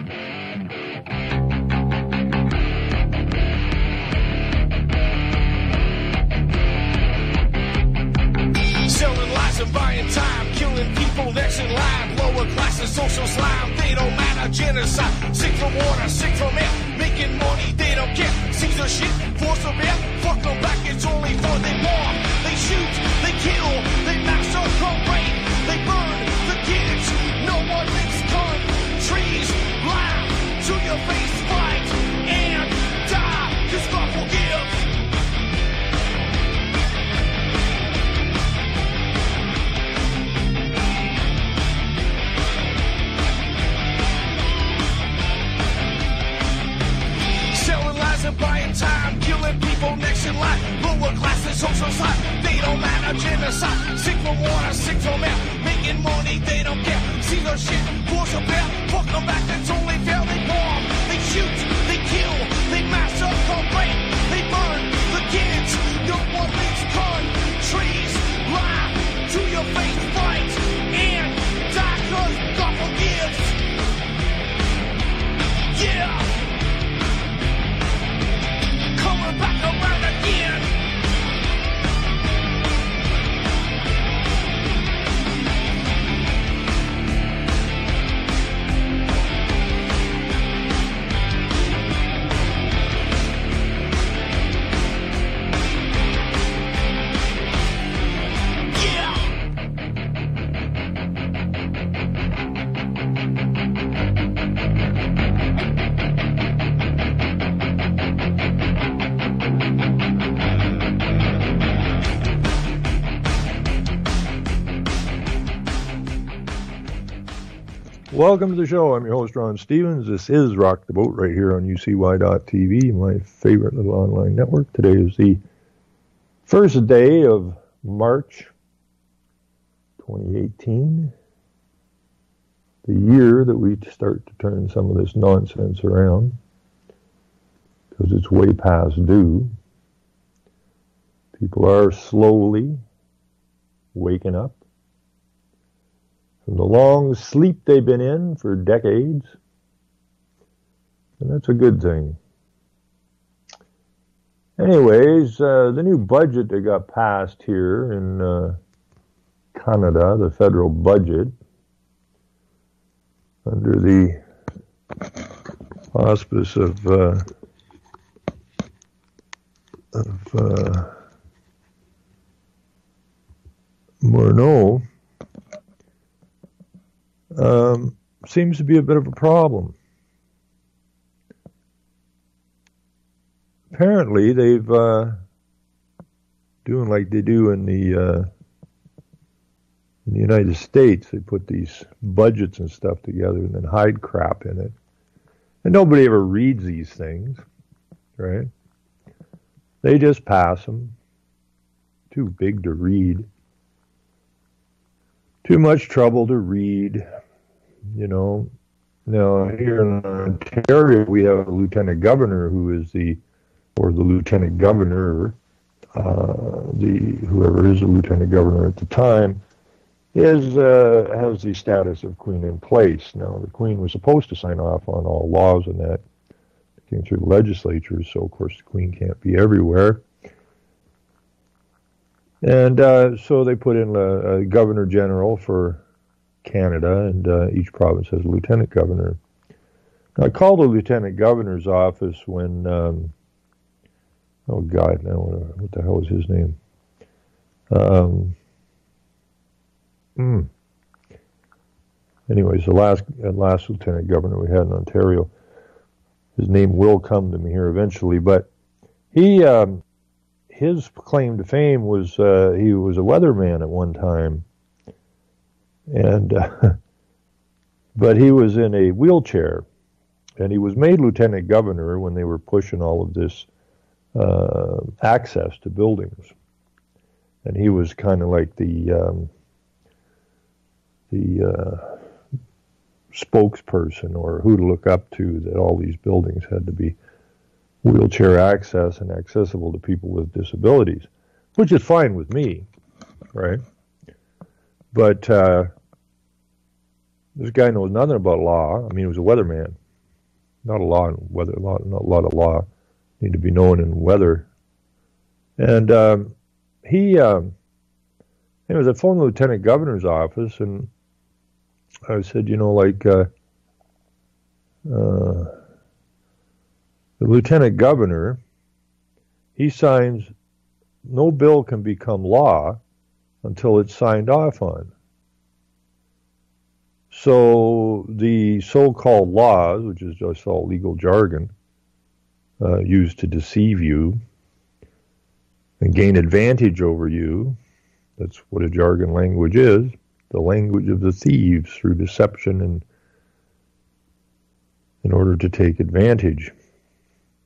Selling lies and buying time, killing people next in line. Lower classes, social slime, they don't matter. Genocide, sick from water, sick from air. Making money, they don't care. Caesar shit, force of air. Fuck them back, it's only for they bomb. They shoot, they kill, they massacre, rape. They burn the kids, no one makes countries. Lie to your face, fight and die, 'cause God forgives. Selling lies and buying time, killing people next in line. Lower classes, social slide, they don't matter. Genocide, sick from water, sick from air. Making money, they don't care. See the shit, force of air. Fuck them back, that's only fair. They bomb, they shoot, they kill, they massacre, rape. They burn the kids, no one makes countries. Lie to your face, fight and die, 'cause God forgives. Yeah. Coming back around again. Welcome to the show. I'm your host, Ron Stevens. This is Rock the Boat right here on UCY.TV, my favorite little online network. Today is the first day of March 2018, the year that we start to turn some of this nonsense around, because it's way past due. People are slowly waking up from the long sleep they've been in for decades, and that's a good thing. Anyways, the new budget that got passed here in Canada, the federal budget, under the auspice of Morneau, seems to be a bit of a problem. Apparently, they've doing like they do in the United States. They put these budgets and stuff together and then hide crap in it, and nobody ever reads these things, right? They just pass them. Too big to read. Too much trouble to read. You know, now here in Ontario we have a lieutenant governor who is the lieutenant governor, whoever is the lieutenant governor at the time, has the status of Queen in place. Now the Queen was supposed to sign off on all laws and that came through the legislature, so of course the Queen can't be everywhere. And so they put in a governor general for Canada, and each province has a lieutenant governor. Now, I called the lieutenant governor's office when, oh God, now what the hell is his name? Anyways, the last lieutenant governor we had in Ontario, his name will come to me here eventually, but he, his claim to fame was he was a weatherman at one time. And but he was in a wheelchair, and he was made lieutenant governor when they were pushing all of this access to buildings, and he was kind of like the spokesperson or who to look up to, that all these buildings had to be wheelchair access and accessible to people with disabilities, which is fine with me, right? But this guy knows nothing about law. I mean, he was a weatherman, not a law in weather, not a lot of law need to be known in weather. And it was a phone the lieutenant governor's office, and I said, the lieutenant governor, he signs, no bill can become law until it's signed off on. So the so-called laws, which is just all legal jargon, used to deceive you and gain advantage over you, that's what a jargon language is, the language of the thieves through deception and in order to take advantage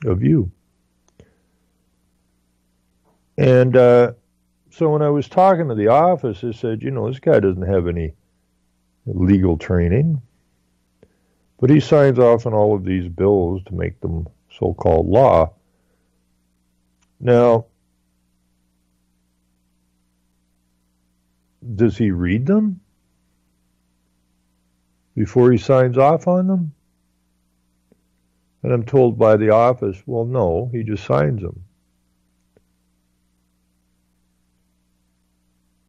of you. And so when I was talking to the office, I said, this guy doesn't have any legal training, but he signs off on all of these bills to make them so-called law. Now, does he read them before he signs off on them? And I'm told by the office, well, no, he just signs them.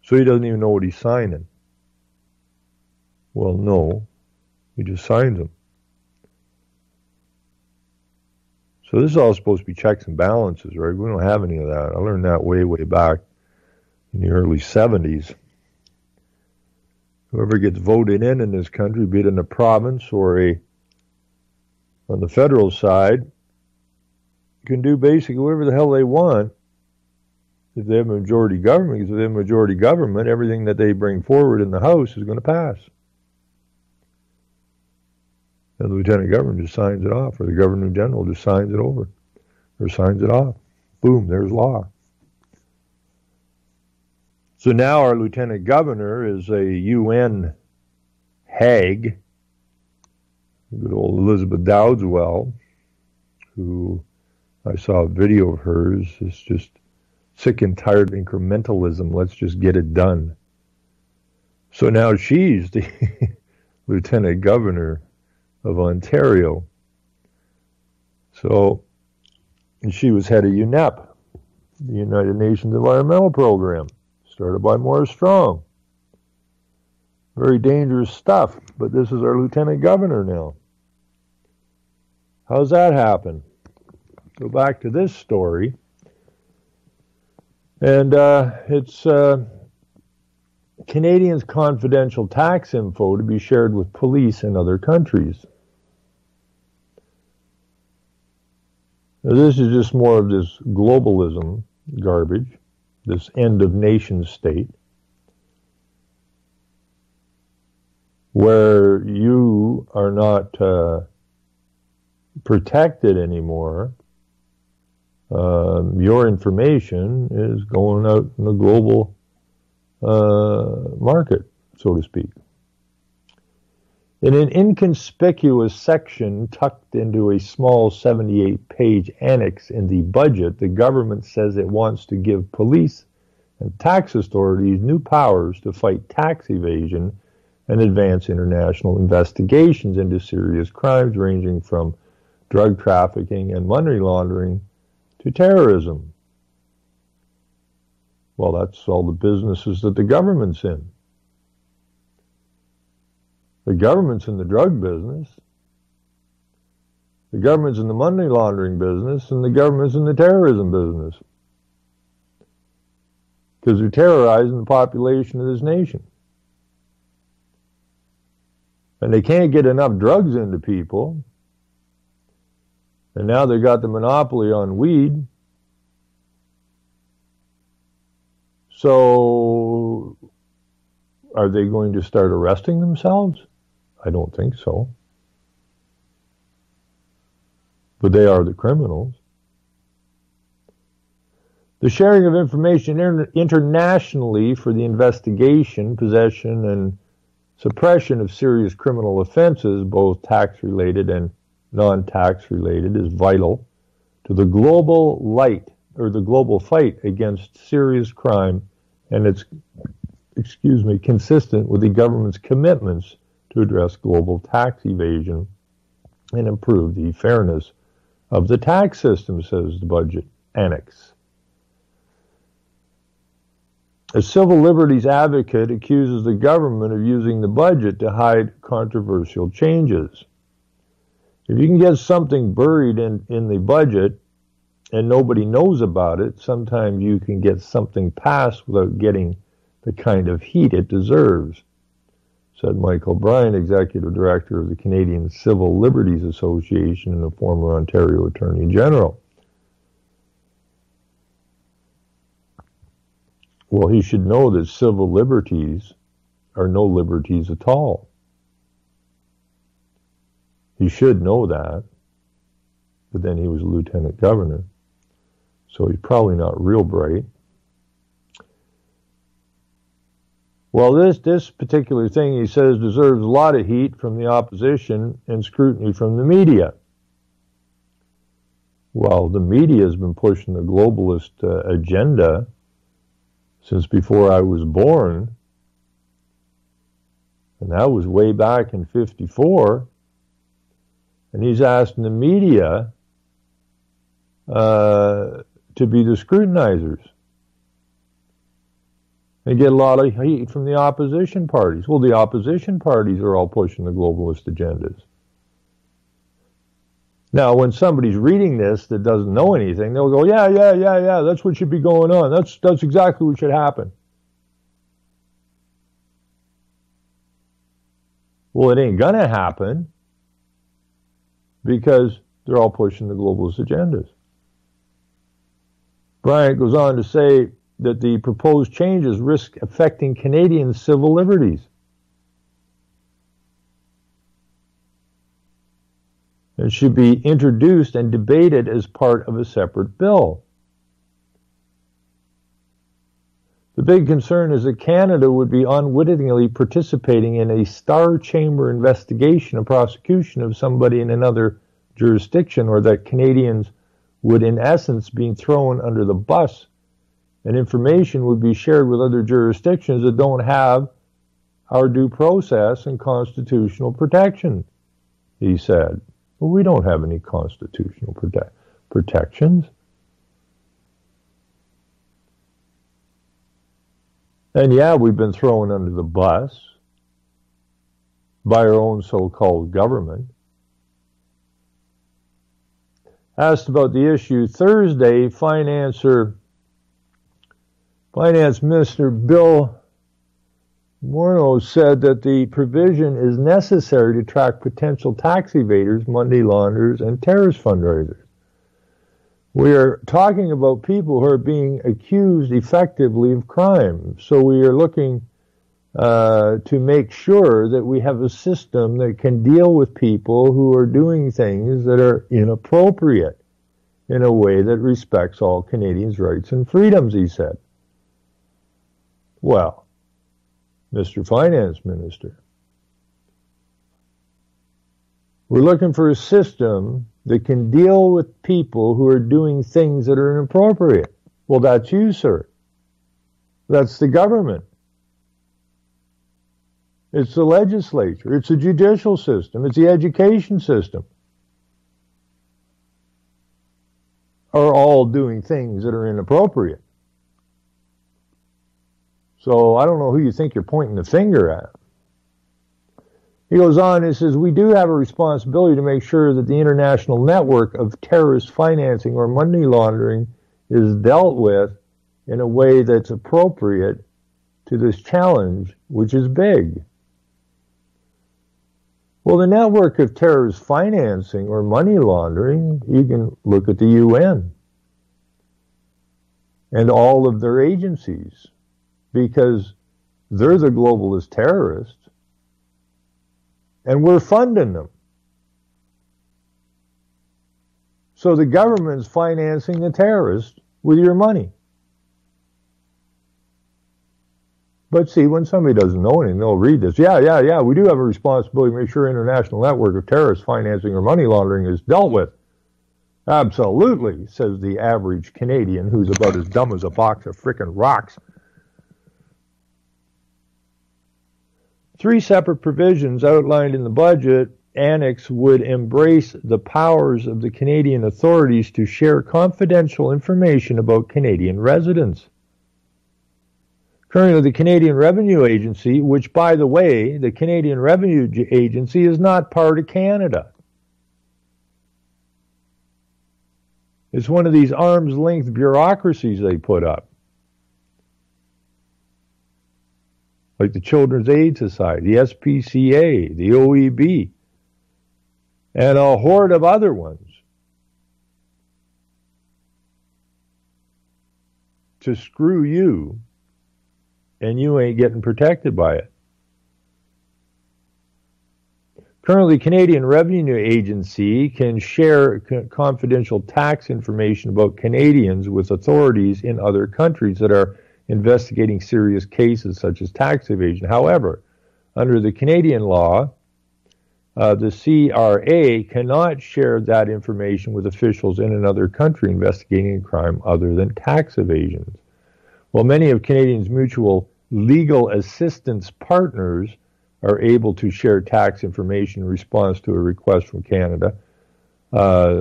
So he doesn't even know what he's signing. Well, no, he just signs them. So this is all supposed to be checks and balances, right? We don't have any of that. I learned that way back in the early 70s. Whoever gets voted in this country, be it in a province or on the federal side, can do basically whatever the hell they want if they have a majority government. Because if they have a majority government, everything that they bring forward in the House is going to pass. And the lieutenant governor just signs it off, or the governor general just signs it over, or signs it off. Boom, there's law. So now our lieutenant governor is a UN hag, good old Elizabeth Dowdeswell, who I saw a video of hers. It's just sick and tired of incrementalism. Let's just get it done. So now she's the lieutenant governor of Ontario. So, and she was head of UNEP, the United Nations Environmental Program, started by Maurice Strong. Very dangerous stuff, but this is our lieutenant governor now. How's that happen? Go back to this story. And it's Canadians' confidential tax info to be shared with police in other countries. Now, this is just more of this globalism garbage, this end of nation state, where you are not protected anymore. Your information is going out in the global market, so to speak. In an inconspicuous section tucked into a small 78-page annex in the budget, the government says it wants to give police and tax authorities new powers to fight tax evasion and advance international investigations into serious crimes ranging from drug trafficking and money laundering to terrorism. Well, that's all the businesses that the government's in. The government's in the drug business, the government's in the money laundering business, and the government's in the terrorism business. Because they're terrorizing the population of this nation. And they can't get enough drugs into people. And now they got the monopoly on weed. So, are they going to start arresting themselves? I don't think so. But they are the criminals. The sharing of information internationally for the investigation, possession, and suppression of serious criminal offenses, both tax-related and non-tax-related, is vital to the global fight against serious crime, and it's, consistent with the government's commitments to address global tax evasion and improve the fairness of the tax system, says the budget annex. A civil liberties advocate accuses the government of using the budget to hide controversial changes. If you can get something buried in the budget and nobody knows about it, sometimes you can get something passed without getting the kind of heat it deserves, said Michael Bryan, Executive Director of the Canadian Civil Liberties Association and a former Ontario Attorney General. Well, he should know that civil liberties are no liberties at all. He should know that, but then he was a lieutenant governor, so he's probably not real bright. Well, this particular thing, he says, deserves a lot of heat from the opposition and scrutiny from the media. Well, the media has been pushing the globalist agenda since before I was born, and that was way back in '54, and he's asking the media to be the scrutinizers and get a lot of heat from the opposition parties. Well, the opposition parties are all pushing the globalist agendas. Now, when somebody's reading this that doesn't know anything, they'll go, yeah, that's what should be going on. That's exactly what should happen. Well, it ain't gonna happen because they're all pushing the globalist agendas. Bryant goes on to say that the proposed changes risk affecting Canadian civil liberties. It should be introduced and debated as part of a separate bill. The big concern is that Canada would be unwittingly participating in a Star Chamber investigation, a prosecution of somebody in another jurisdiction, or that Canadians would in essence be thrown under the bus, and information would be shared with other jurisdictions that don't have our due process and constitutional protection, he said. Well, we don't have any constitutional protections. And yeah, we've been thrown under the bus by our own so-called government. Asked about the issue Thursday, Finance Minister Bill Morneau said that the provision is necessary to track potential tax evaders, money launderers, and terrorist fundraisers. We are talking about people who are being accused effectively of crime. So we are looking to make sure that we have a system that can deal with people who are doing things that are inappropriate in a way that respects all Canadians' rights and freedoms, he said. Well, Mr. Finance Minister, we're looking for a system that can deal with people who are doing things that are inappropriate. Well, that's you, sir. That's the government. It's the legislature. It's the judicial system. It's the education system. Are all doing things that are inappropriate. So I don't know who you think you're pointing the finger at. He goes on and says, we do have a responsibility to make sure that the international network of terrorist financing or money laundering is dealt with in a way that's appropriate to this challenge, which is big. Well, the network of terrorist financing or money laundering, you can look at the UN and all of their agencies, because they're the globalist terrorists, and we're funding them. So the government's financing the terrorists with your money. But see, when somebody doesn't know anything, they'll read this. Yeah, we do have a responsibility to make sure international network of terrorist financing or money laundering is dealt with. Absolutely, says the average Canadian, who's about as dumb as a box of frickin' rocks. 3 separate provisions outlined in the budget Annex would embrace the powers of the Canadian authorities to share confidential information about Canadian residents. Currently, the Canadian Revenue Agency, which, by the way, the Canadian Revenue Agency is not part of Canada. It's one of these arm's-length bureaucracies they put up. Like the Children's Aid Society, the SPCA, the OEB, and a horde of other ones. To screw you, and you ain't getting protected by it. Currently, Canadian Revenue Agency can share confidential tax information about Canadians with authorities in other countries that are investigating serious cases such as tax evasion. However, under the Canadian law, the CRA cannot share that information with officials in another country investigating a crime other than tax evasions. While many of Canadians' mutual legal assistance partners are able to share tax information in response to a request from Canada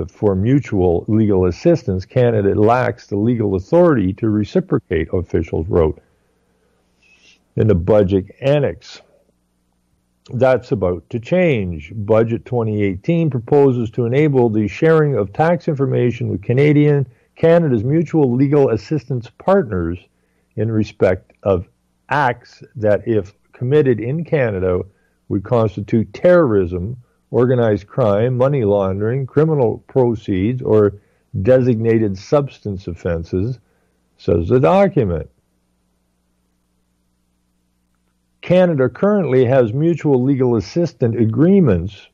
for mutual legal assistance, Canada lacks the legal authority to reciprocate, officials wrote in the budget annex. That's about to change. Budget 2018 proposes to enable the sharing of tax information with Canada's mutual legal assistance partners in respect of acts that, if committed in Canada, would constitute terrorism, organized crime, money laundering, criminal proceeds, or designated substance offenses, says the document. Canada currently has mutual legal assistance agreements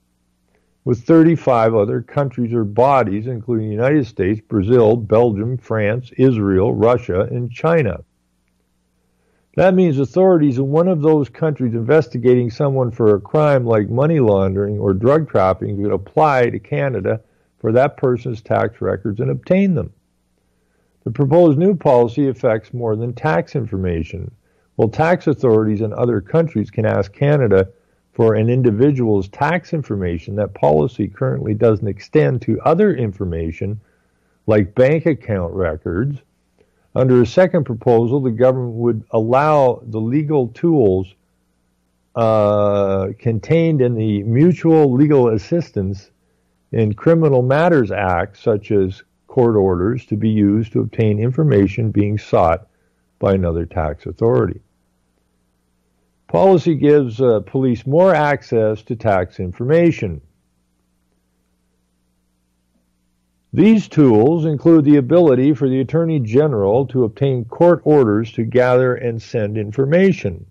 with 35 other countries or bodies, including the United States, Brazil, Belgium, France, Israel, Russia, and China. That means authorities in one of those countries investigating someone for a crime like money laundering or drug trafficking could apply to Canada for that person's tax records and obtain them. The proposed new policy affects more than tax information. While tax authorities in other countries can ask Canada for an individual's tax information, that policy currently doesn't extend to other information like bank account records. Under a second proposal, the government would allow the legal tools contained in the Mutual Legal Assistance in Criminal Matters Act, such as court orders, to be used to obtain information being sought by another tax authority. Policy gives police more access to tax information. These tools include the ability for the Attorney General to obtain court orders to gather and send information.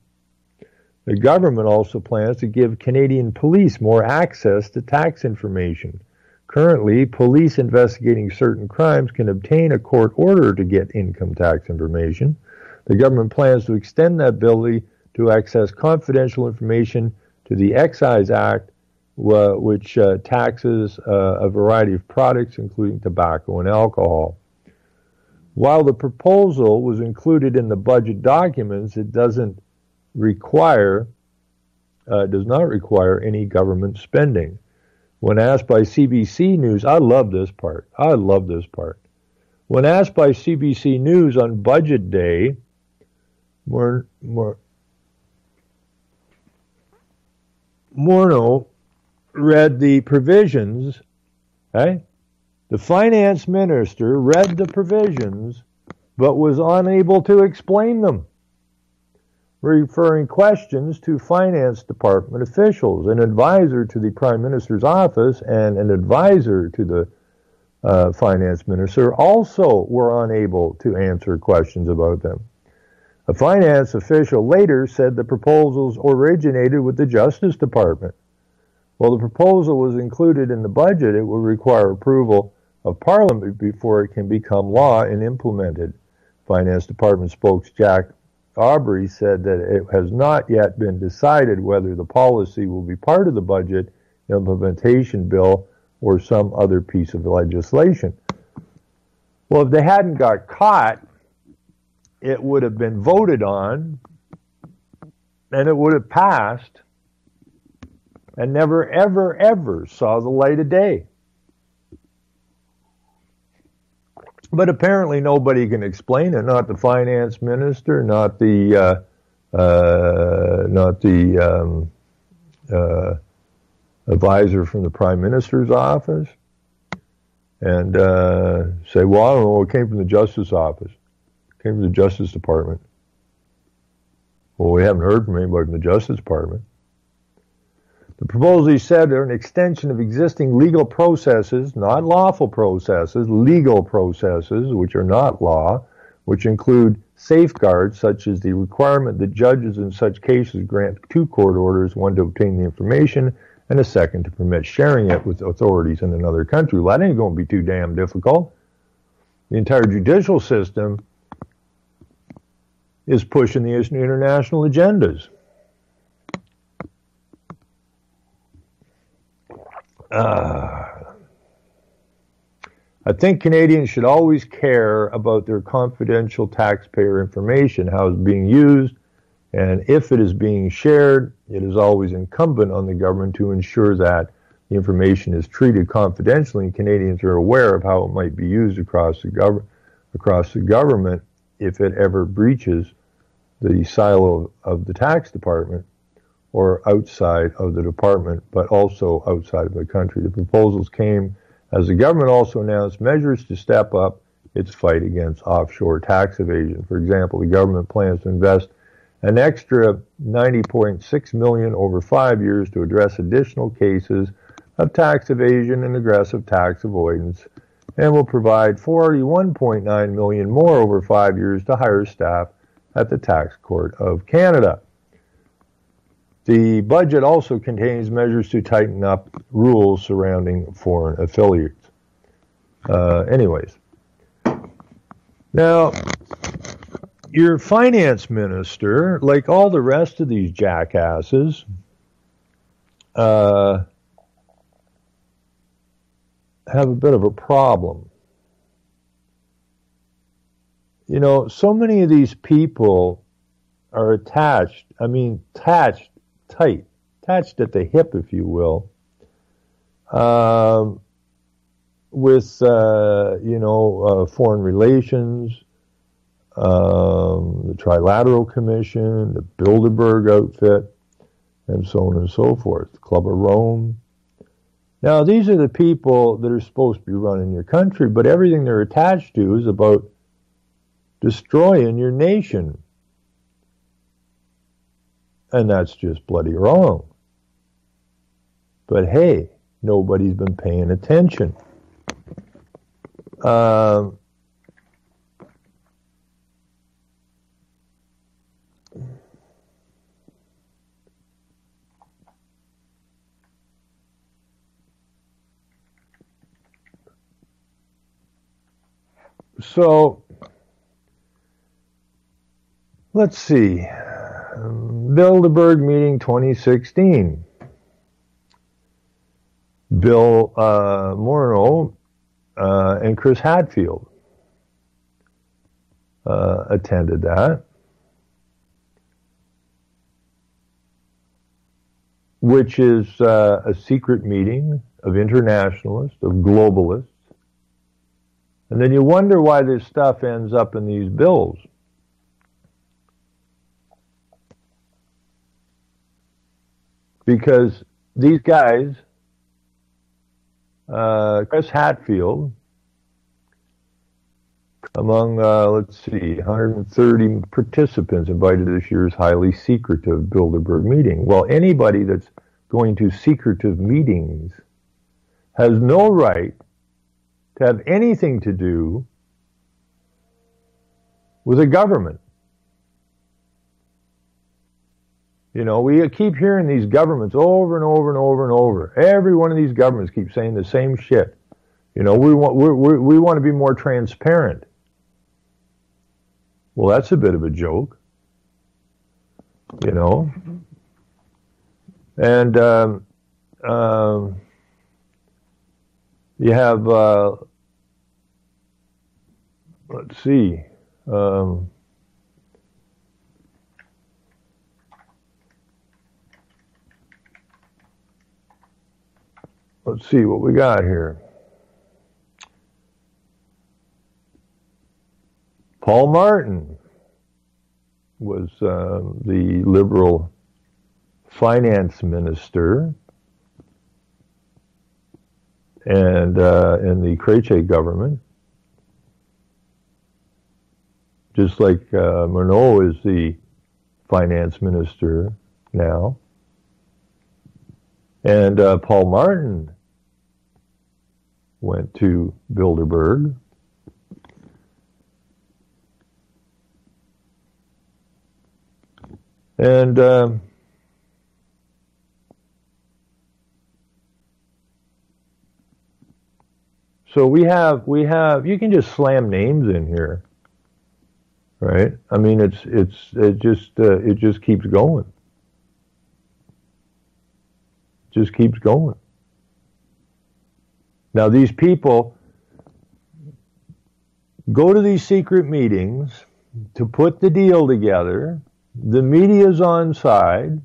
The government also plans to give Canadian police more access to tax information. Currently, police investigating certain crimes can obtain a court order to get income tax information. The government plans to extend that ability to access confidential information to the Excise Act, which taxes a variety of products, including tobacco and alcohol. While the proposal was included in the budget documents, it does not require any government spending. When asked by CBC News, I love this part. When asked by CBC News on Budget Day, Morneau read the provisions, okay? The finance minister read the provisions, but was unable to explain them, referring questions to finance department officials. An advisor to the Prime Minister's office and an advisor to the finance minister also were unable to answer questions about them. A finance official later said the proposals originated with the Justice Department. While the proposal was included in the budget, it will require approval of Parliament before it can become law and implemented. Finance Department spokesman Jack Aubrey said that it has not yet been decided whether the policy will be part of the budget implementation bill or some other piece of legislation. Well, if they hadn't got caught, it would have been voted on and it would have passed, and never, ever, ever saw the light of day. But apparently nobody can explain it, not the finance minister, not the advisor from the prime minister's office, and say, well, I don't know, it came from the justice office, it came from the Justice Department. Well, we haven't heard from anybody from the Justice Department. The proposals, he said, are an extension of existing legal processes, not lawful processes, legal processes, which are not law, which include safeguards such as the requirement that judges in such cases grant 2 court orders, one to obtain the information and a second to permit sharing it with authorities in another country. Well, that ain't going to be too damn difficult. The entire judicial system is pushing the international agendas. I think Canadians should always care about their confidential taxpayer information, how it's being used, and if it is being shared, it is always incumbent on the government to ensure that the information is treated confidentially, and Canadians are aware of how it might be used across the government if it ever breaches the silo of the tax department or outside of the department, but also outside of the country. The proposals came as the government also announced measures to step up its fight against offshore tax evasion. For example, the government plans to invest an extra $90.6 million over 5 years to address additional cases of tax evasion and aggressive tax avoidance, and will provide $41.9 million more over 5 years to hire staff at the Tax Court of Canada. The budget also contains measures to tighten up rules surrounding foreign affiliates. Anyways, now, your finance minister, like all the rest of these jackasses, have a bit of a problem. You know, so many of these people are attached at the hip, if you will, with, foreign relations, the Trilateral Commission, the Bilderberg outfit, and so on and so forth, the Club of Rome. Now, these are the people that are supposed to be running your country, but everything they're attached to is about destroying your nation. And that's just bloody wrong. But hey, nobody's been paying attention. So, let's see. Bilderberg meeting 2016. Bill Morneau and Chris Hadfield attended that, which is a secret meeting of internationalists, of globalists. And then you wonder why this stuff ends up in these bills. Because these guys, Chris Hadfield, among, 130 participants invited to this year's highly secretive Bilderberg meeting. Well, anybody that's going to secretive meetings has no right to have anything to do with a government. You know, we keep hearing these governments over and over and over and over. Every one of these governments keeps saying the same shit. You know, we want to be more transparent. Well, that's a bit of a joke. You know? And you have, let's see, let's see what we got here. Paul Martin was the Liberal finance minister and in the Chrétien government, just like Morneau is the finance minister now. And Paul Martin went to Bilderberg. And so we have, you can just slam names in here, right? I mean, it just keeps going. Just keeps going. Now these people go to these secret meetings to put the deal together. The media's on side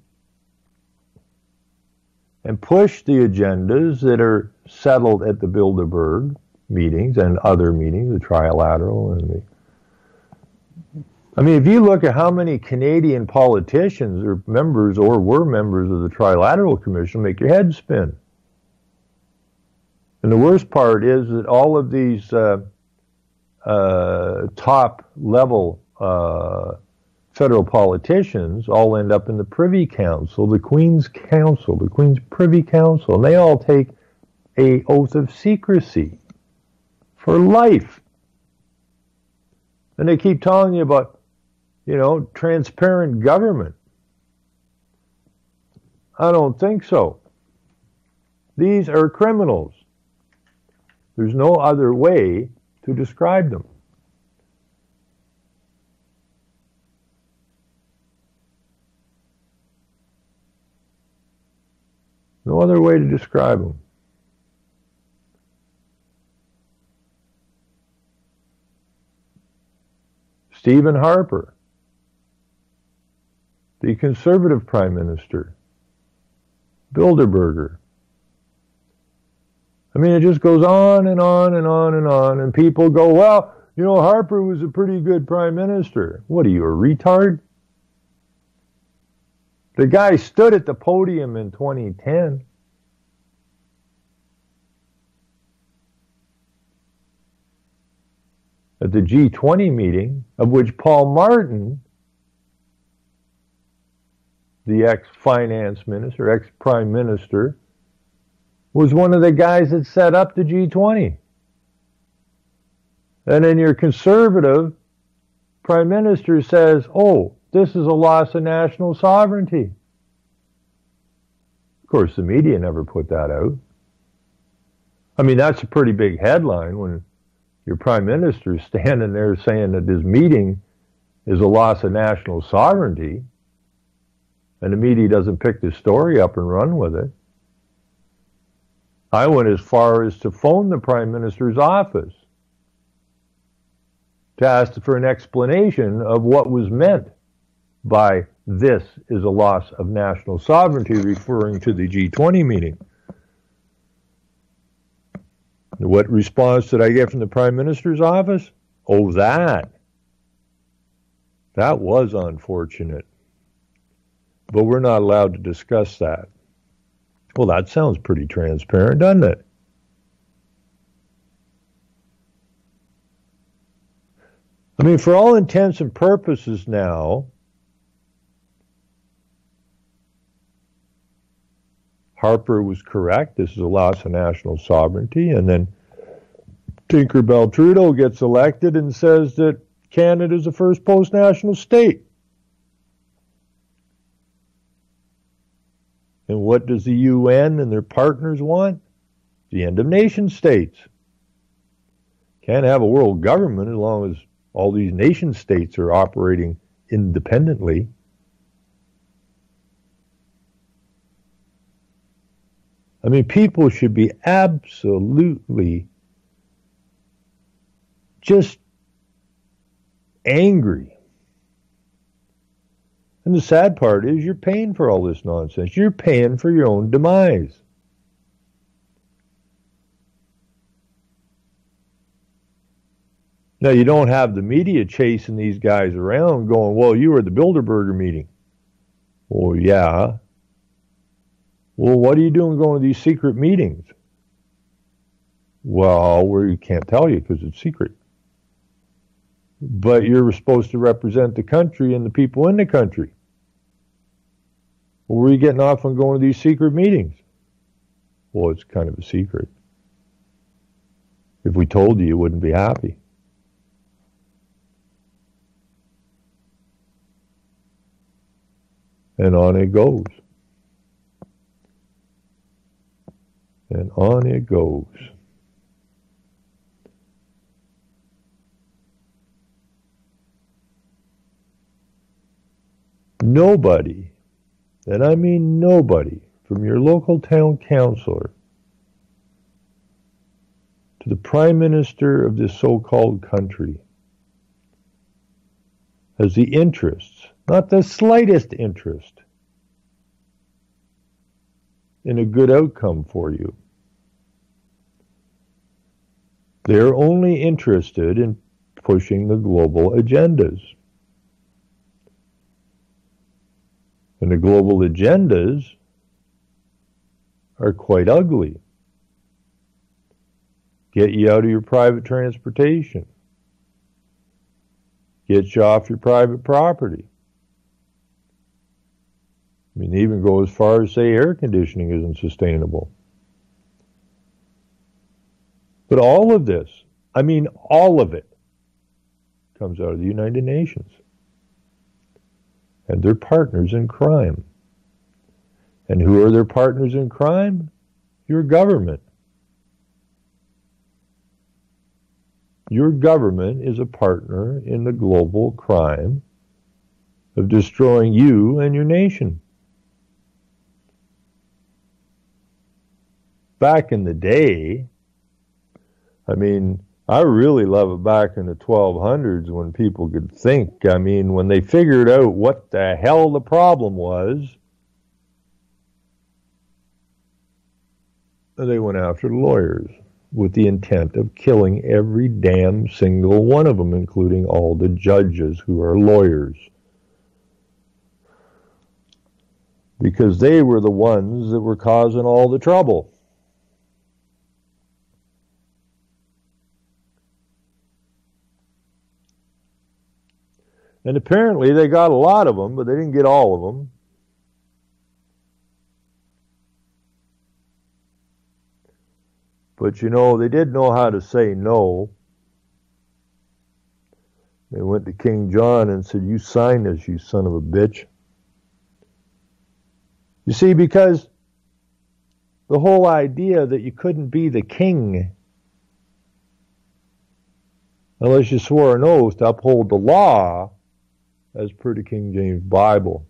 and push the agendas that are settled at the Bilderberg meetings and other meetings, the trilateral and I mean, if you look at how many Canadian politicians are members or were members of the Trilateral Commission, make your head spin. And the worst part is that all of these top-level federal politicians all end up in the Privy Council, the Queen's Council, the Queen's Privy Council, and they all take an oath of secrecy for life. And they keep telling you about, transparent government. I don't think so. These are criminals. There's no other way to describe them. No other way to describe them. Stephen Harper, the Conservative Prime Minister, Bilderberger. I mean, it just goes on and on and on and on, and people go, well, Harper was a pretty good Prime Minister. What are you, a retard? The guy stood at the podium in 2010. At the G20 meeting, of which Paul Martin, the ex-finance minister, ex-prime minister, was one of the guys that set up the G20. And then your conservative prime minister says, oh, this is a loss of national sovereignty. Of course, the media never put that out. I mean, that's a pretty big headline when your prime minister is standing there saying that this meeting is a loss of national sovereignty, and the media doesn't pick the story up and run with it. I went as far as to phone the prime minister's office to ask for an explanation of what was meant by this is a loss of national sovereignty, referring to the G20 meeting. What response did I get from the Prime Minister's office? Oh, that was unfortunate. But we're not allowed to discuss that. Well, that sounds pretty transparent, doesn't it? I mean, for all intents and purposes now, Harper was correct. This is a loss of national sovereignty. And then Tinkerbell Trudeau gets elected and says that Canada is the first post-national state. And what does the UN and their partners want? The end of nation states. Can't have a world government as long as all these nation states are operating independently. I mean, people should be absolutely just angry. And the sad part is you're paying for all this nonsense. You're paying for your own demise. Now, you don't have the media chasing these guys around going, well, you were at the Bilderberger meeting. Well, yeah. Well, what are you doing going to these secret meetings? Well, we can't tell you because it's secret. But you're supposed to represent the country and the people in the country. Well, where are you getting off on going to these secret meetings? Well, it's kind of a secret. If we told you, you wouldn't be happy. And on it goes. And on it goes. Nobody, and I mean nobody, from your local town councilor to the prime minister of this so-called country, has the interests, not the slightest interest, in a good outcome for you. They're only interested in pushing the global agendas. And the global agendas are quite ugly. Get you out of your private transportation. Get you off your private property. I mean, they even go as far as say air conditioning isn't sustainable. But all of this, I mean all of it, comes out of the United Nations. And they're partners in crime. And who are their partners in crime? Your government. Your government is a partner in the global crime of destroying you and your nation. Back in the day, I mean, I really love it back in the 1200s when people could think. I mean, when they figured out what the hell the problem was, they went after the lawyers with the intent of killing every damn single one of them, including all the judges who are lawyers. Because they were the ones that were causing all the trouble. And apparently they got a lot of them, but they didn't get all of them. But you know, they did know how to say no. They went to King John and said, you sign this, you son of a bitch. You see, because the whole idea that you couldn't be the king unless you swore an oath to uphold the law as per the King James Bible.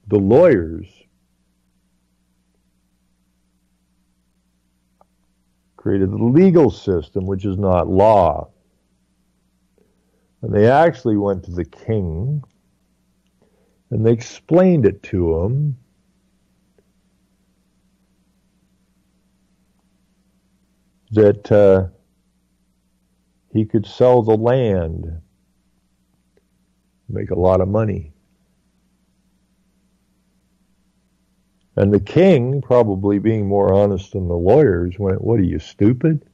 The lawyers created the legal system, which is not law. And they actually went to the king and they explained it to him that he could sell the land, make a lot of money. And the king, probably being more honest than the lawyers, went, what are you, stupid?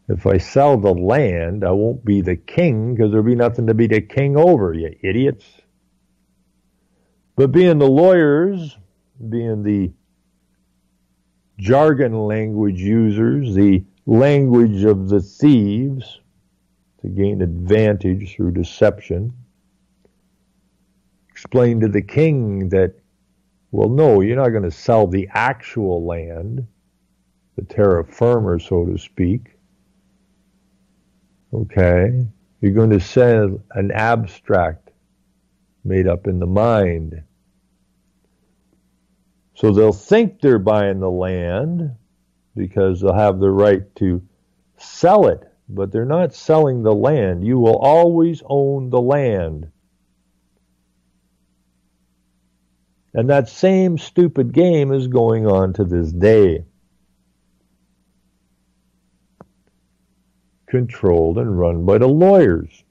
If I sell the land, I won't be the king because there'll be nothing to be the king over, you idiots. But being the lawyers, being the jargon language users, the language of the thieves, to gain advantage through deception, explained to the king that, well, no, you're not going to sell the actual land, the terra firma, so to speak. Okay? You're going to sell an abstract made up in the mind. So they'll think they're buying the land because they'll have the right to sell it, but they're not selling the land. You will always own the land. And that same stupid game is going on to this day. Controlled and run by the lawyers.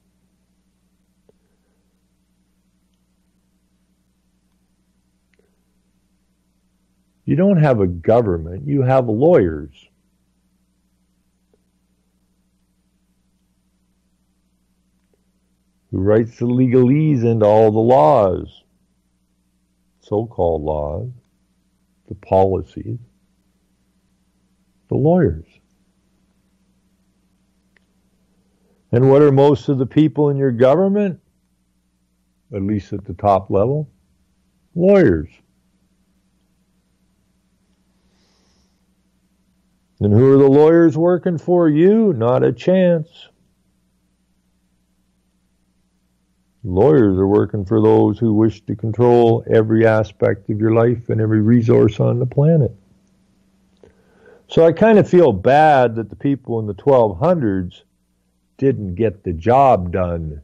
You don't have a government, you have lawyers. Who writes the legalese into all the laws, so-called laws, the policies, the lawyers. And what are most of the people in your government, at least at the top level? Lawyers. And who are the lawyers working for you? Not a chance. Lawyers are working for those who wish to control every aspect of your life and every resource on the planet. So I kind of feel bad that the people in the 1200s didn't get the job done.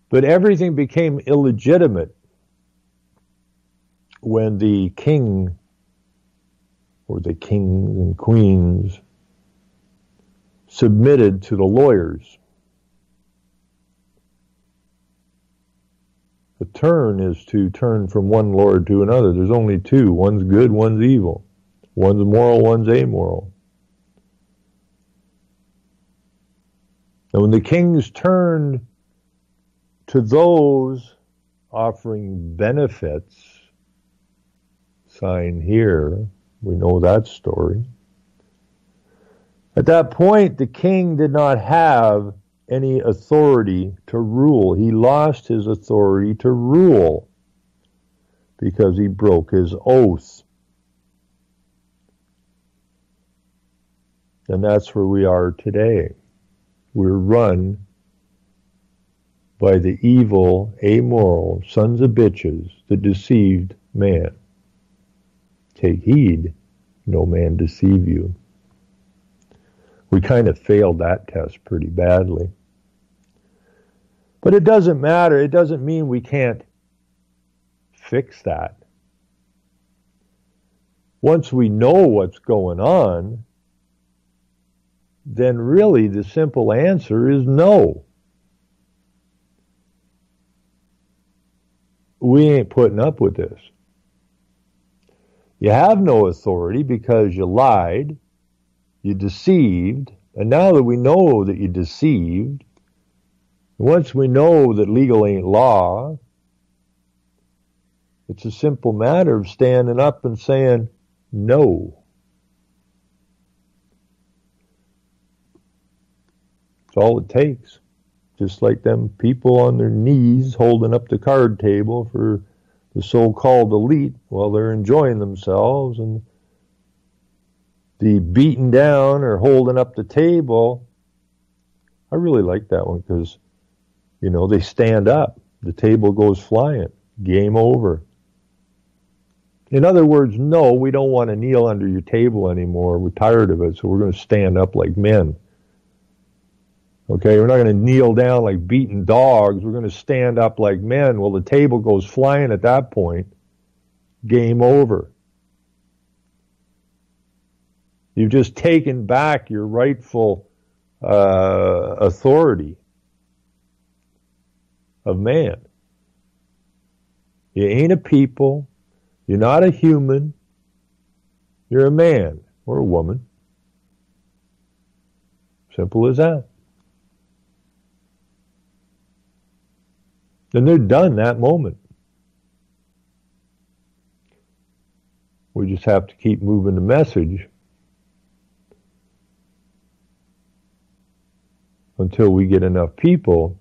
But everything became illegitimate when the king, or the kings and queens, submitted to the lawyers. The turn is to turn from one lord to another. There's only two. One's good, one's evil. One's moral, one's amoral. And when the kings turned to those offering benefits, sign here, we know that story. At that point, the king did not have any authority to rule. He lost his authority to rule because he broke his oath. And that's where we are today. We're run by the evil, amoral sons of bitches that deceived man. Take heed, no man deceive you. We kind of failed that test pretty badly. But it doesn't matter. It doesn't mean we can't fix that. Once we know what's going on, then really the simple answer is no. We ain't putting up with this. You have no authority because you lied, you deceived, and now that we know that you deceived, once we know that legal ain't law, it's a simple matter of standing up and saying no. That's all it takes. Just like them people on their knees holding up the card table for the so-called elite while they're enjoying themselves, and the beaten down or holding up the table. I really like that one because, you know, they stand up. The table goes flying. Game over. In other words, no, we don't want to kneel under your table anymore. We're tired of it, so we're going to stand up like men. Okay, we're not going to kneel down like beaten dogs. We're going to stand up like men. Well, the table goes flying at that point. Game over. You've just taken back your rightful authority of man. You ain't a people. You're not a human. You're a man or a woman. Simple as that. Then they're done that moment. We just have to keep moving the message until we get enough people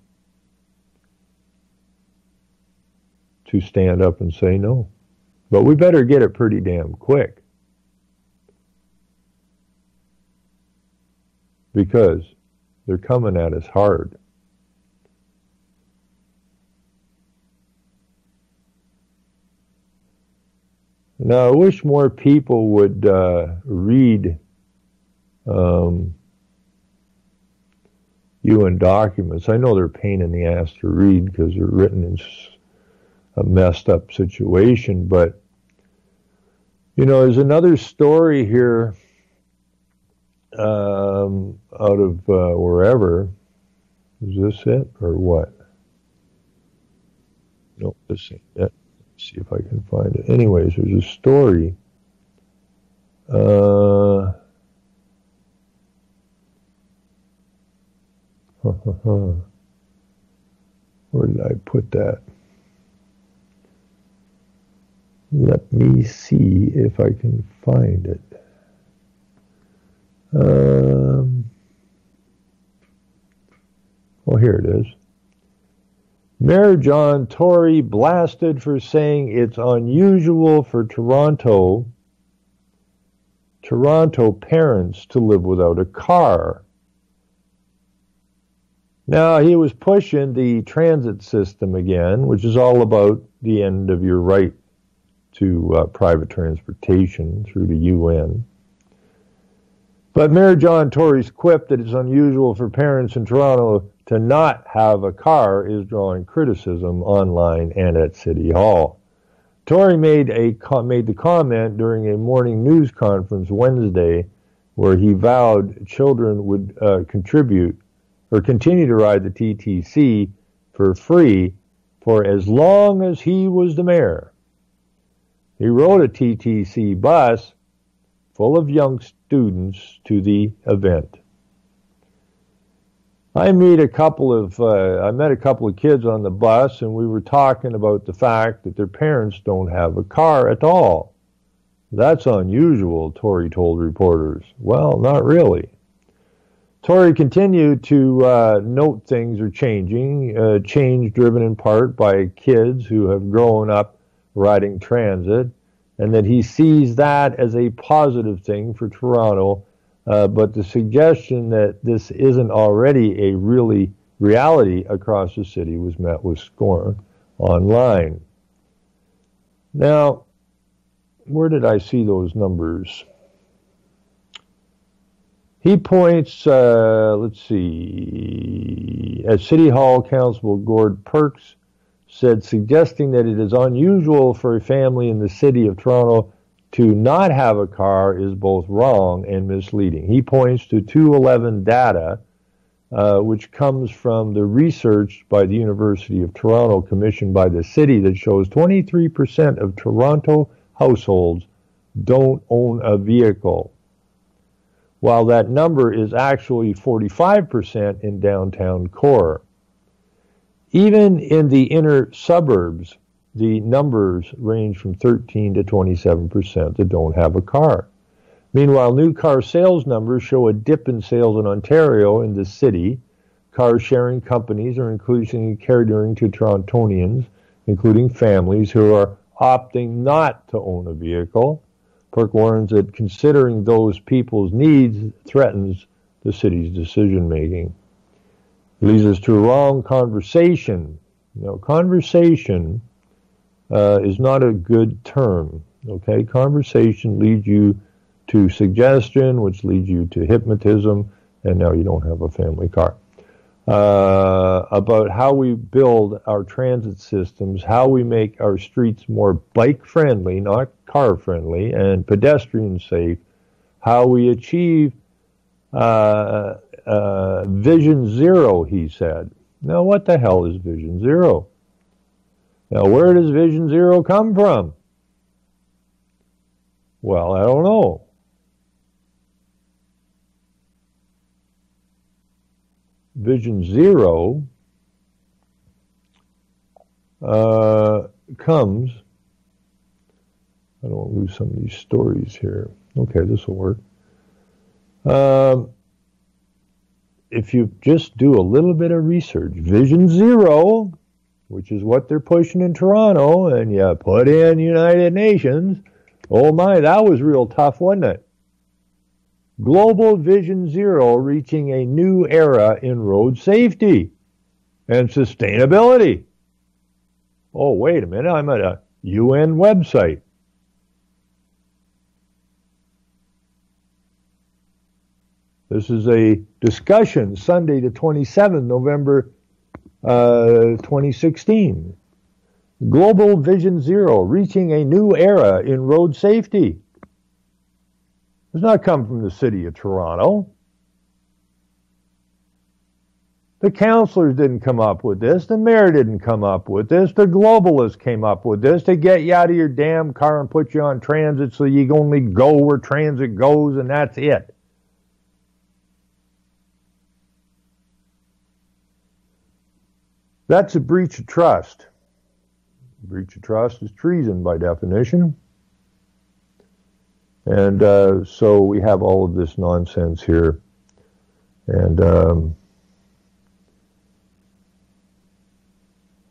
to stand up and say no. But we better get it pretty damn quick. Because they're coming at us hard. Now, I wish more people would read UN documents. I know they're a pain in the ass to read because they're written in a messed up situation, but there's another story here out of wherever. Is this it or what? No, this ain't it. Let's see if I can find it. Anyways, there's a story. Where did I put that? Let me see if I can find it. Well, here it is. Mayor John Tory blasted for saying it's unusual for Toronto parents to live without a car. Now, he was pushing the transit system again, which is all about the end of your right to private transportation through the UN. But Mayor John Tory's quip that it's unusual for parents in Toronto to not have a car is drawing criticism online and at City Hall. Tory made the comment during a morning news conference Wednesday where he vowed children would continue to ride the TTC for free for as long as he was the mayor. He rode a TTC bus full of young students to the event. I met a couple of kids on the bus, and we were talking about the fact that their parents don't have a car at all. That's unusual, Tory told reporters. Well, not really. Tory continued to note things are changing, change driven in part by kids who have grown up riding transit, and that he sees that as a positive thing for Toronto, but the suggestion that this isn't already a reality across the city was met with scorn online. Now, where did I see those numbers? He points, let's see, at City Hall, Councilor Gord Perks said, suggesting that it is unusual for a family in the city of Toronto to not have a car is both wrong and misleading. He points to 211 data, which comes from the research by the University of Toronto commissioned by the city that shows 23% of Toronto households don't own a vehicle, while that number is actually 45% in downtown core. Even in the inner suburbs, the numbers range from 13 to 27% that don't have a car. Meanwhile, new car sales numbers show a dip in sales in Ontario in the city. Car sharing companies are increasingly catering to Torontonians, including families who are opting not to own a vehicle. Perk warns that considering those people's needs threatens the city's decision-making. It leads us to a wrong conversation. Now, conversation is not a good term, okay? Conversation leads you to suggestion, which leads you to hypnotism, and now you don't have a family car. About how we build our transit systems, how we make our streets more bike-friendly, not car-friendly, and pedestrian-safe, how we achieve Vision Zero, he said. Now, what the hell is Vision Zero? Now, where does Vision Zero come from? Well, I don't know. Vision Zero comes, I don't lose some of these stories here. Okay, this will work. If you just do a little bit of research, Vision Zero, which is what they're pushing in Toronto, and you put in United Nations, oh my, that was real tough, wasn't it? Global Vision Zero reaching a new era in road safety and sustainability. Oh, wait a minute, I'm at a UN website. This is a discussion, Sunday the 27th, November 2016. Global Vision Zero, reaching a new era in road safety. Does not come from the city of Toronto. The councillors didn't come up with this. The mayor didn't come up with this. The globalists came up with this to get you out of your damn car and put you on transit so you only go where transit goes and that's it. That's a breach of trust. Breach of trust is treason by definition. And so we have all of this nonsense here. And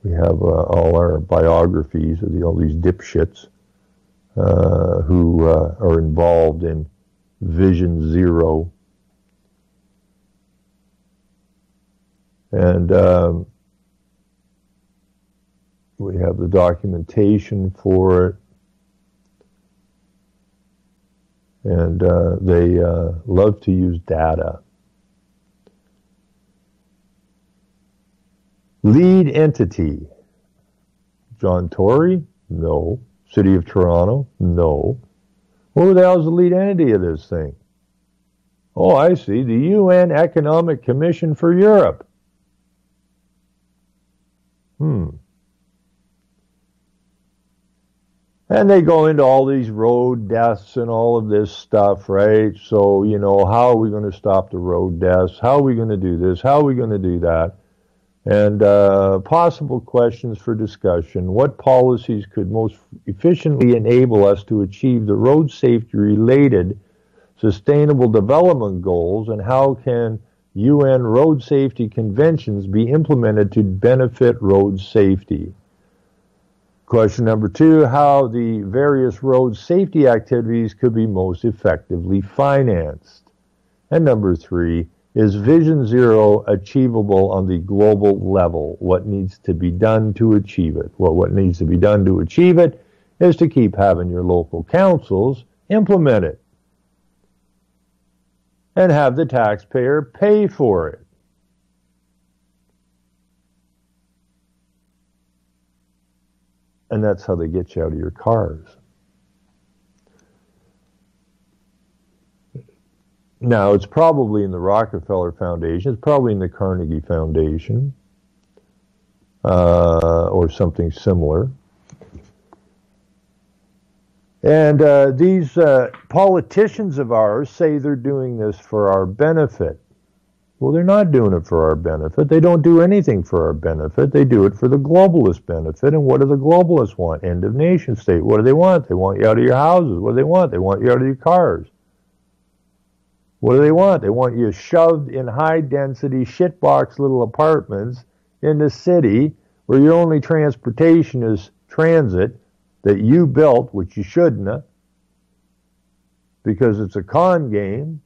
we have all our biographies of all these dipshits who are involved in Vision Zero. And we have the documentation for it. And they love to use data. Lead entity. John Tory? No. City of Toronto? No. Who the hell is the lead entity of this thing? Oh, I see. The UN Economic Commission for Europe. And they go into all these road deaths and all of this stuff, right? So, you know, how are we going to stop the road deaths? How are we going to do this? How are we going to do that? And possible questions for discussion. What policies could most efficiently enable us to achieve the road safety related sustainable development goals, and how can UN road safety conventions be implemented to benefit road safety? Question number 2, how the various road safety activities could be most effectively financed. And number 3, is Vision Zero achievable on the global level? What needs to be done to achieve it? Well, what needs to be done to achieve it is to keep having your local councils implement it and have the taxpayer pay for it. And that's how they get you out of your cars. Now, it's probably in the Rockefeller Foundation. It's probably in the Carnegie Foundation or something similar. And these politicians of ours say they're doing this for our benefit. Well, they're not doing it for our benefit. They don't do anything for our benefit. They do it for the globalist benefit. And what do the globalists want? End of nation state. What do they want? They want you out of your houses. What do they want? They want you out of your cars. What do they want? They want you shoved in high-density, shitbox little apartments in the city where your only transportation is transit that you built, which you shouldn't have, because it's a con game.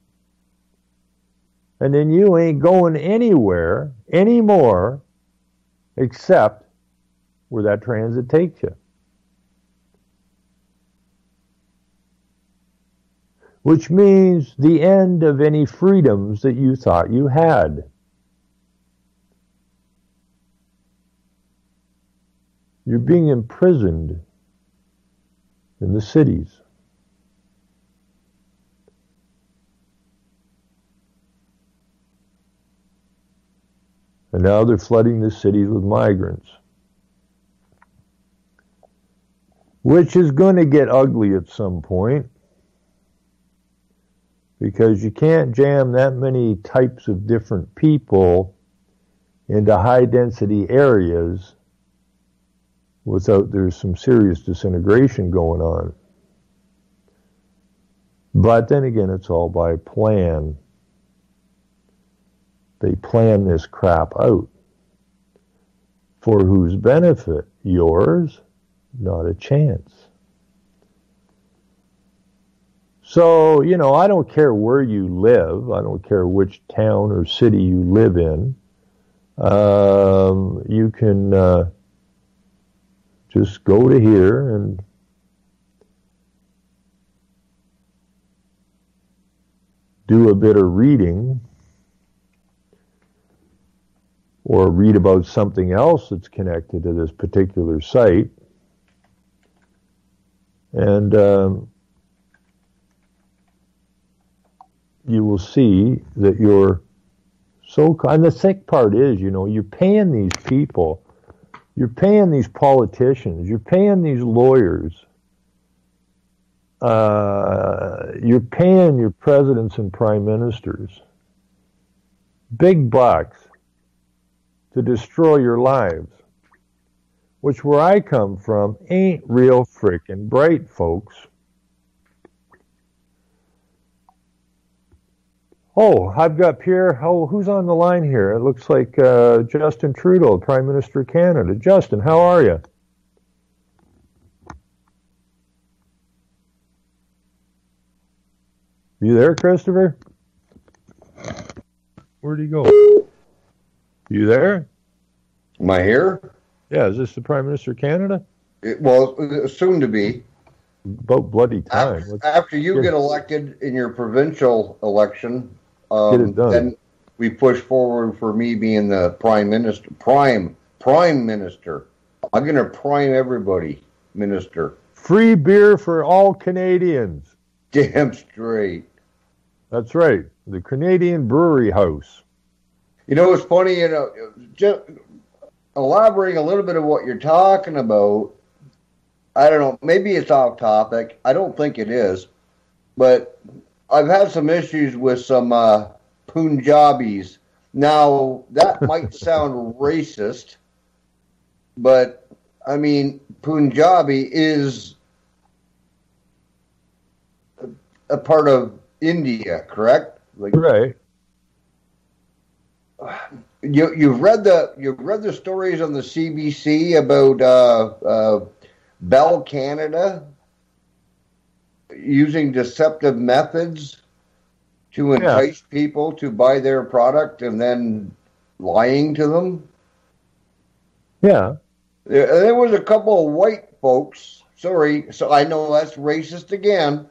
And then you ain't going anywhere anymore except where that transit takes you. Which means the end of any freedoms that you thought you had. You're being imprisoned in the cities. And now they're flooding the cities with migrants. Which is going to get ugly at some point. Because you can't jam that many types of different people into high-density areas without there's some serious disintegration going on. But then again, it's all by plan. They plan this crap out. For whose benefit? Yours? Not a chance. So, you know, I don't care where you live. I don't care which town or city you live in. You can just go to here and do a bit of reading or read about something else that's connected to this particular site, and you will see that you're and the thick part is, you're paying these people, you're paying these politicians, you're paying these lawyers, you're paying your presidents and prime ministers big bucks to destroy your lives, which where I come from ain't real frickin' bright, folks. Oh, I've got Pierre. Oh, who's on the line here? It looks like Justin Trudeau, Prime Minister of Canada. Justin, how are you? You there, Christopher? Where'd he go? You there? Am I here? Yeah, is this the Prime Minister of Canada? Soon to be. About bloody time. After you get elected in your provincial election, then we push forward for me being the prime minister. Prime minister. I'm going to prime everybody, minister. Free beer for all Canadians. Damn straight. That's right. The Canadian Brewery House. It's funny, just elaborating a little bit of what you're talking about. I don't know, maybe it's off topic. I don't think it is. But I've had some issues with some Punjabis. Now, that might sound racist, but, I mean, Punjabi is a part of India, correct? Right. You've read the stories on the CBC about Bell Canada using deceptive methods to entice people to buy their product and then lying to them. Yeah. There was a couple of white folks. Sorry, so I know that's racist again.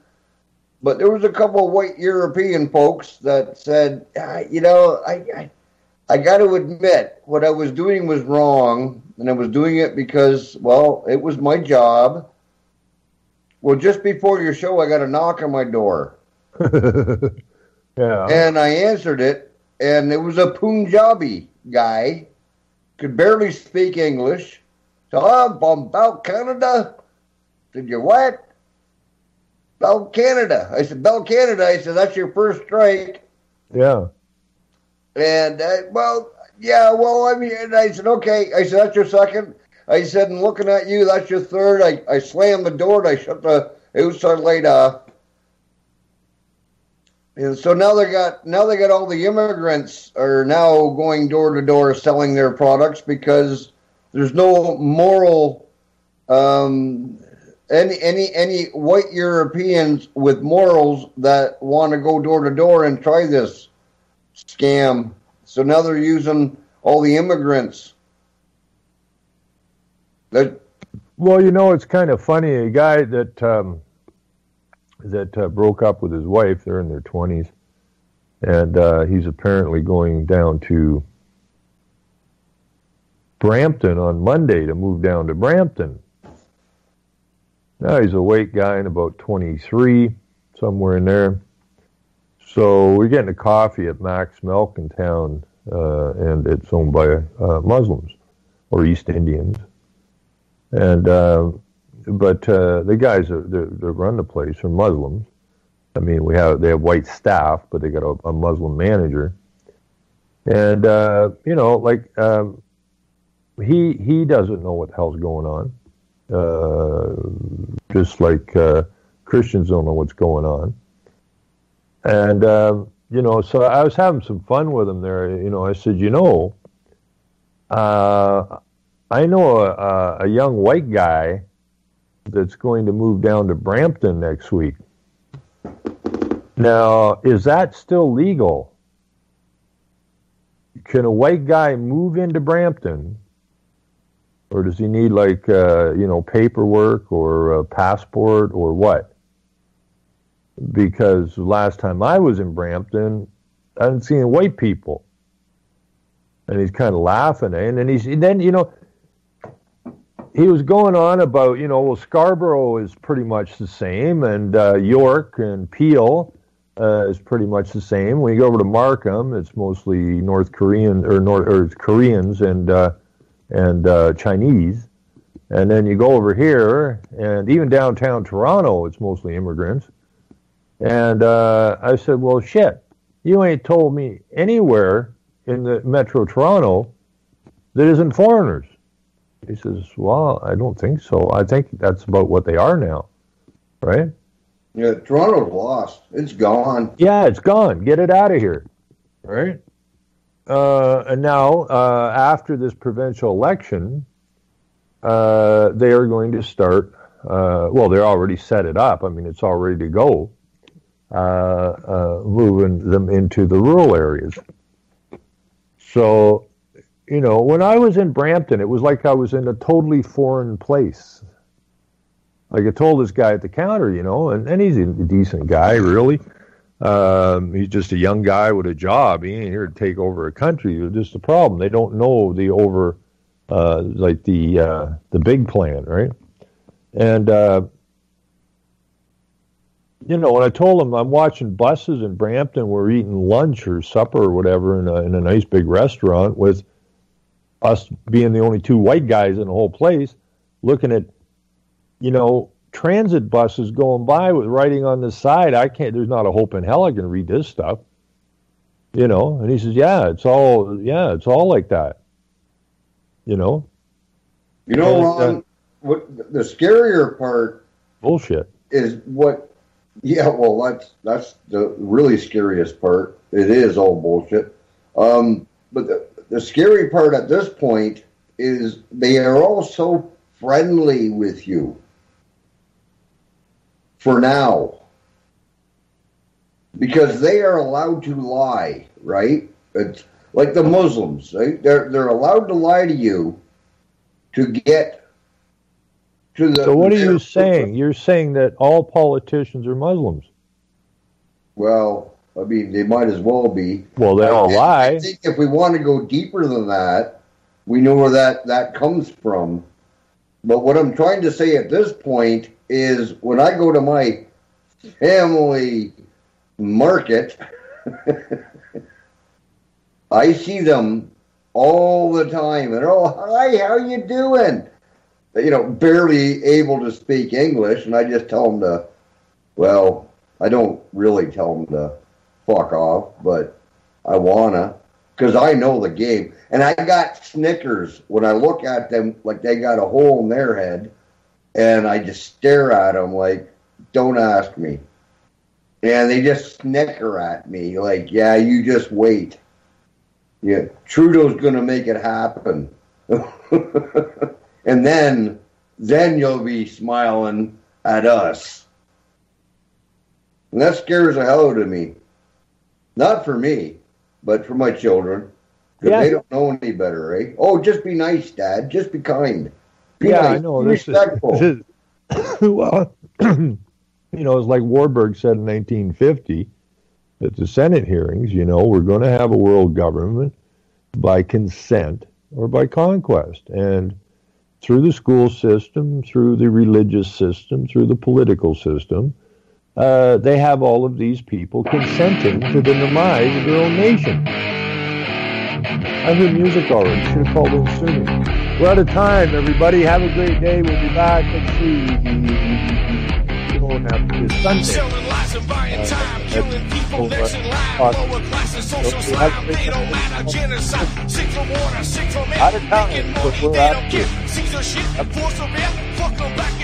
But there was a couple of white European folks that said, I got to admit, what I was doing was wrong, and I was doing it because, well, it was my job. Well, just before your show, I got a knock on my door. Yeah. And I answered it, and it was a Punjabi guy, could barely speak English. So, I'm from Bell Canada. Said, you what? Bell Canada. I said, Bell Canada. I said, that's your first strike. Yeah. And, I mean, and I said, okay. I said, that's your second. I said, and looking at you, that's your third. I slammed the door and I shut the outside light off. And so now they got all the immigrants are now going door to door selling their products because there's no moral, any white Europeans with morals that want to go door to door and try this scam. So now they're using all the immigrants. Well, it's kind of funny. A guy that broke up with his wife, they're in their 20s, and he's apparently going down to Brampton on Monday to move down to Brampton. Now he's a white guy and about 23, somewhere in there. So we're getting a coffee at Mac's Milk in town, and it's owned by Muslims or East Indians. And but the guys that run the place are Muslims. I mean, they have white staff, but they got a Muslim manager. And he doesn't know what the hell's going on. Just like Christians don't know what's going on. And, so I was having some fun with him there. I said, I know a young white guy that's going to move down to Brampton next week. Now, is that still legal? Can a white guy move into Brampton? Or does he need like, paperwork or a passport or what? because the last time I was in Brampton, I didn't see any white people. And he's kind of laughing, eh? And then he was going on about, well, Scarborough is pretty much the same, and York and Peel is pretty much the same. When you go over to Markham, it's mostly North Korean or Koreans and Chinese. And then you go over here, and even downtown Toronto, it's mostly immigrants. And I said, well, shit, you ain't told me anywhere in the Metro Toronto that isn't foreigners. He says, well, I don't think so. I think that's about what they are now, right? Yeah, Toronto's lost. It's gone. Yeah, it's gone. Get it out of here, right? And now, after this provincial election, they are going to start, well, they already set it up. I mean, it's all ready to go, moving them into the rural areas. So, when I was in Brampton, it was like I was in a totally foreign place. Like I told this guy at the counter, and he's a decent guy, really. He's just a young guy with a job. He ain't here to take over a country. It's just a problem. They don't know the the big plan, right? And, when I told him I'm watching buses in Brampton, we're eating lunch or supper or whatever in a nice big restaurant with us being the only two white guys in the whole place, looking at, transit buses going by with writing on the side, there's not a hope in hell I can read this stuff. And he says, it's all like that. Ron, what the scarier part bullshit is what, that's the really scariest part. It is all bullshit. But the scary part at this point is they are all so friendly with you for now because they are allowed to lie, right? It's like the Muslims. They're allowed to lie to you to get to the... So what are you saying? You're saying that all politicians are Muslims? Well, I mean, they might as well be. Well, they all lie. I think if we want to go deeper than that, we know where that comes from. But what I'm trying to say at this point is when I go to my family market, I see them all the time. And, hi, how you doing? Barely able to speak English. And I just tell them I don't really tell them to fuck off, but I wanna, because I know the game. And I got snickers when I look at them like they got a hole in their head, and I just stare at them like, don't ask me. And they just snicker at me like, yeah, you just wait. Yeah, Trudeau's gonna make it happen. And then you'll be smiling at us. And that scares the hell out of me. Not for me, but for my children. Because they don't know any better, eh? Oh, just be nice, Dad. Just be kind. Be nice. I know. Be respectful. Well, it's like Warburg said in 1950 at the Senate hearings, we're going to have a world government by consent or by conquest. And through the school system, through the religious system, through the political system, they have all of these people consenting to the demise of their own nation. I heard music already. Should have called in sooner. We're out of time, everybody. Have a great day. We'll be back next week. This Sunday. Selling lies and buying time, killing people next in line. Lower classes, social slime. They don't matter. Genocide. Sick from water, sick from air. Out of time. Making money, they don't care. Caesar shit, force of air. Fuck them back.